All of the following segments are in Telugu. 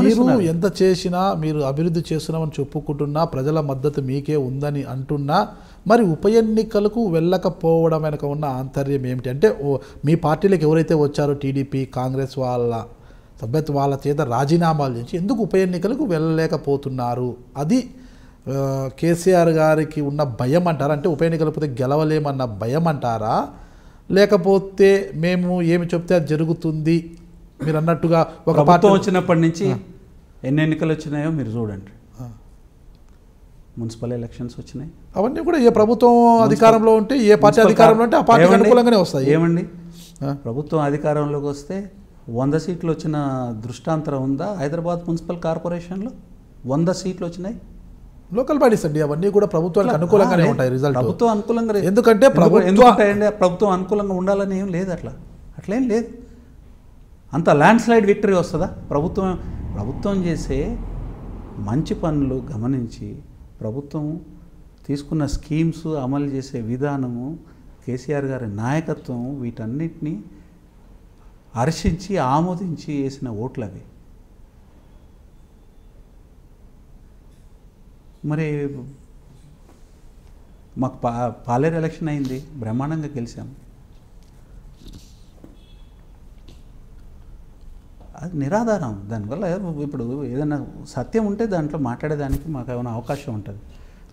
మీరు ఎంత చేసినా మీరు అభివృద్ధి చేస్తున్నామని చెప్పుకుంటున్నా ప్రజల మద్దతు మీకే ఉందని అంటున్నా మరి ఉప ఎన్నికలకు వెళ్ళకపోవడం వెనక ఉన్న ఆంతర్యం ఏమిటి అంటే మీ పార్టీలకు ఎవరైతే వచ్చారో టీడీపీ కాంగ్రెస్ వాళ్ళ సభ్యత్వ వాళ్ళ చేత రాజీనామాలు చేసి ఎందుకు ఉప ఎన్నికలకు వెళ్ళలేకపోతున్నారు? అది కేసీఆర్ గారికి ఉన్న భయం అంటారా? అంటే ఉప ఎన్నికలు పోతే గెలవలేమన్న భయం అంటారా? లేకపోతే మేము ఏమి చెప్తే అది జరుగుతుంది మీరు అన్నట్టుగా ఒక పార్టీ వచ్చినప్పటి నుంచి ఎన్ని ఎన్నికలు వచ్చినాయో మీరు చూడండి. మున్సిపల్ ఎలక్షన్స్ వచ్చినాయి, అవన్నీ కూడా ఏ ప్రభుత్వం అధికారంలో ఉంటే ఏ పార్టీ అధికారంలో ఉంటే ఆ పార్టీకి అనుకూలంగానే వస్తాయి. ఏమండి ప్రభుత్వం అధికారంలోకి వస్తే 100 సీట్లు వచ్చిన దృష్టాంతరం ఉందా? హైదరాబాద్ మున్సిపల్ కార్పొరేషన్లో 100 సీట్లు వచ్చినాయి. లోకల్ బాడీస్ అండి, అవన్నీ కూడా ప్రభుత్వానికి అనుకూలంగానే ఉంటాయి రిజల్ట్. ప్రభుత్వం అనుకూలంగా, ఎందుకంటే ప్రభుత్వం అనుకూలంగా ఉండాలని ఏం లేదు, అట్లేం లేదు. అంత ల్యాండ్ స్లైడ్ విక్టరీ వస్తుందా? ప్రభుత్వం చేసే మంచి పనులు గమనించి ప్రభుత్వం తీసుకున్న స్కీమ్స్ అమలు చేసే విధానము, కేసీఆర్ గారి నాయకత్వం, వీటన్నిటినీ హర్షించి ఆమోదించి వేసిన ఓట్లు అవి. మరి మాకు పాలేరు ఎలక్షన్ అయింది, బ్రహ్మాండంగా గెలిచాము. అది నిరాధారం. దానివల్ల ఇప్పుడు ఏదైనా సత్యం ఉంటే దాంట్లో మాట్లాడేదానికి మాకు ఏమైనా అవకాశం ఉంటుంది.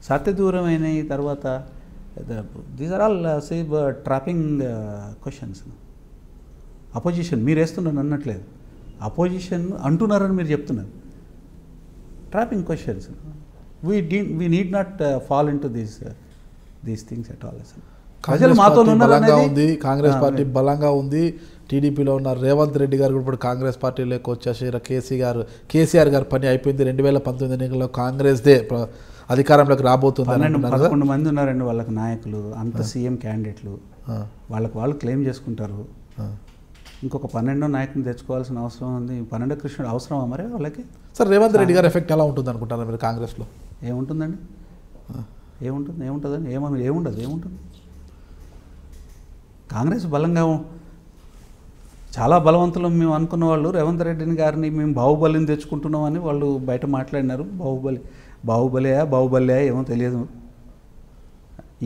సత్య దూరం అయిన తర్వాత these are all trapping questions. Opposition మీరు వేస్తున్నారు అన్నట్లేదు, అపోజిషన్ అంటున్నారని మీరు చెప్తున్నారు. Trapping questions. We need not fall into these things at all. అసలు ప్రజలు మాతో బలంగా ఉంది, కాంగ్రెస్ పార్టీ బలంగా ఉంది. టీడీపీలో ఉన్న రేవంత్ రెడ్డి గారు కూడా ఇప్పుడు కాంగ్రెస్ పార్టీలోకి వచ్చేసారు. కేసీఆర్ గారు పని అయిపోయింది. 2019 ఎన్నికల్లో కాంగ్రెస్దే అధికారంలోకి రాబోతుంది. 11 మంది ఉన్నారండి వాళ్ళకి నాయకులు, అంత సీఎం క్యాండిడేట్లు. వాళ్ళు క్లెయిమ్ చేసుకుంటారు. ఇంకొక 12 నాయకుని తెచ్చుకోవాల్సిన అవసరం ఉంది. 12 కృష్ణుడు అవసరమా మరి వాళ్ళకి? సార్ రేవంత్ రెడ్డి గారు ఎఫెక్ట్ ఎలా ఉంటుంది అనుకుంటారా మీరు కాంగ్రెస్లో? ఏముంటుందండి? ఏముంటుందండి? ఏముంటుంది? కాంగ్రెస్ బలంగా చాలా బలవంతులు మేము అనుకున్న వాళ్ళు రేవంత్ రెడ్డిని గారిని మేము బాహుబలిని తెచ్చుకుంటున్నామని వాళ్ళు బయట మాట్లాడినారు. బాహుబలియా ఏమో తెలియదు.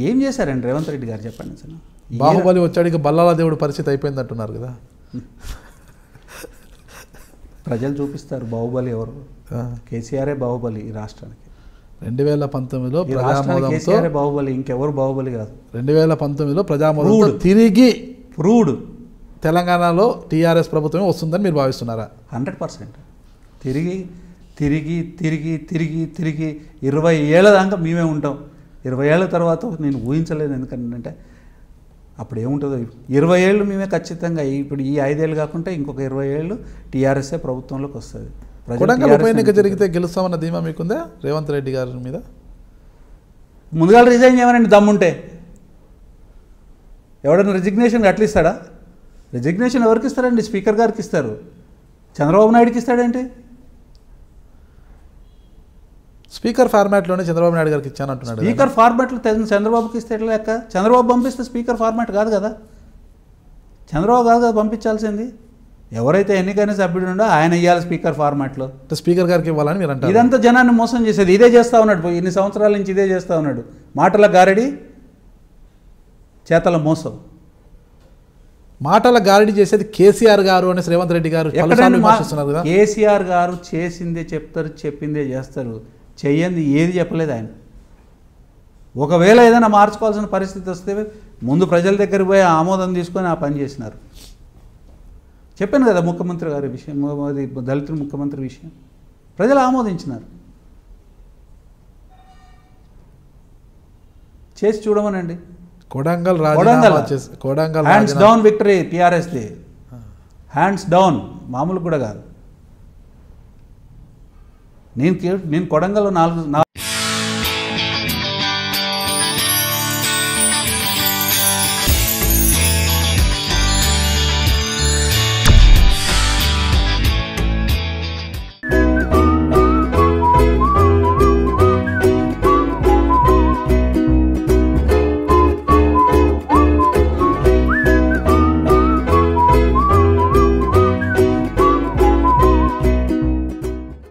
ఏం చేశారండి రేవంత్ రెడ్డి గారు చెప్పండి అసలు? బాహుబలి వచ్చాడికి బల్లాల దేవుడు పరిస్థితి అయిపోయింది అంటున్నారు కదా. ప్రజలు చూపిస్తారు బాహుబలి ఎవరు. కేసీఆరే బాహుబలి ఈ రాష్ట్రానికి. 2019లో ప్రజామోదంతో బాహుబలి, ఇంకెవరు బాహుబలి కాదు. 2019లో ప్రజామోదంతో తిరిగి ప్రూడ్ తెలంగాణలో టీఆర్ఎస్ ప్రభుత్వమే వస్తుందని మీరు భావిస్తున్నారా? 100%. తిరిగి 20 ఏళ్ళ దాకా మేమే ఉంటాం. 20 ఏళ్ళ తర్వాత నేను ఊహించలేదు. ఎందుకంటే అప్పుడు ఏముంటుందో. 20 ఏళ్ళు మేమే ఖచ్చితంగా. ఇప్పుడు ఈ 5 ఏళ్ళు కాకుండా ఇంకొక 20 ఏళ్ళు టీఆర్ఎస్ఏ ప్రభుత్వంలోకి వస్తుంది. కొడంగల్ ఉప ఎన్నిక జరిగితే గెలుస్తామన్న ధీమా మీకుందా రేవంత్ రెడ్డి గారి మీద? ముందుగా రిజైన్ చేయమనండి దమ్ముంటే. ఎవడన్నా రిజిగ్నేషన్ అట్లా ఇస్తాడా? రిజిగ్నేషన్ ఎవరికి ఇస్తారండి? స్పీకర్ గారికి ఇస్తారు. చంద్రబాబు నాయుడుకి ఇస్తాడంటే స్పీకర్ ఫార్మాట్లోనే చంద్రబాబు నాయుడు గారికి ఇచ్చానంటున్నాడు. స్పీకర్ ఫార్మాట్లో చంద్రబాబుకి ఇస్తే ఎట్లా లెక్క? చంద్రబాబు పంపిస్తే స్పీకర్ ఫార్మాట్ కాదు కదా. చంద్రబాబు కాదు కదా పంపించాల్సింది. ఎవరైతే ఎన్నికైన సభ్యుడు ఉండో ఆయన ఇవ్వాలి స్పీకర్ ఫార్మాట్లో. స్పీకర్ గారికి ఇవ్వాలని మీరు అంటారు. ఇదంతా జనాన్ని మోసం చేసేది. ఇదే చేస్తూ ఉన్నాడు, ఇన్ని సంవత్సరాల నుంచి ఇదే చేస్తూ ఉన్నాడు. మాటల గారడి, చేతల మోసం. మాటల గారడి చేసేది కేసీఆర్ గారు అని రేవంత్ రెడ్డి గారు విమర్శిస్తున్నారు కదా. కేసీఆర్ గారు చేసిందే చెప్తారు, చెప్పిందే చేస్తారు. చెయ్యంది ఏది చెప్పలేదు ఆయన. ఒకవేళ ఏదైనా మార్చుకోవాల్సిన పరిస్థితి వస్తే ముందు ప్రజల దగ్గర పోయి ఆమోదం తీసుకొని ఆ పని చేసినారు. చెప్పాను కదా ముఖ్యమంత్రి గారి విషయం, అది దళితుల ముఖ్యమంత్రి విషయం ప్రజలు ఆమోదించినారు. చేసి చూడమనండి. కొడంగల్ హ్యాండ్స్ డౌన్ విక్టరీ టీఆర్ఎస్ది. హ్యాండ్స్ డౌన్, మామూలు కూడా కాదు. నేను కొడంగల్లో 4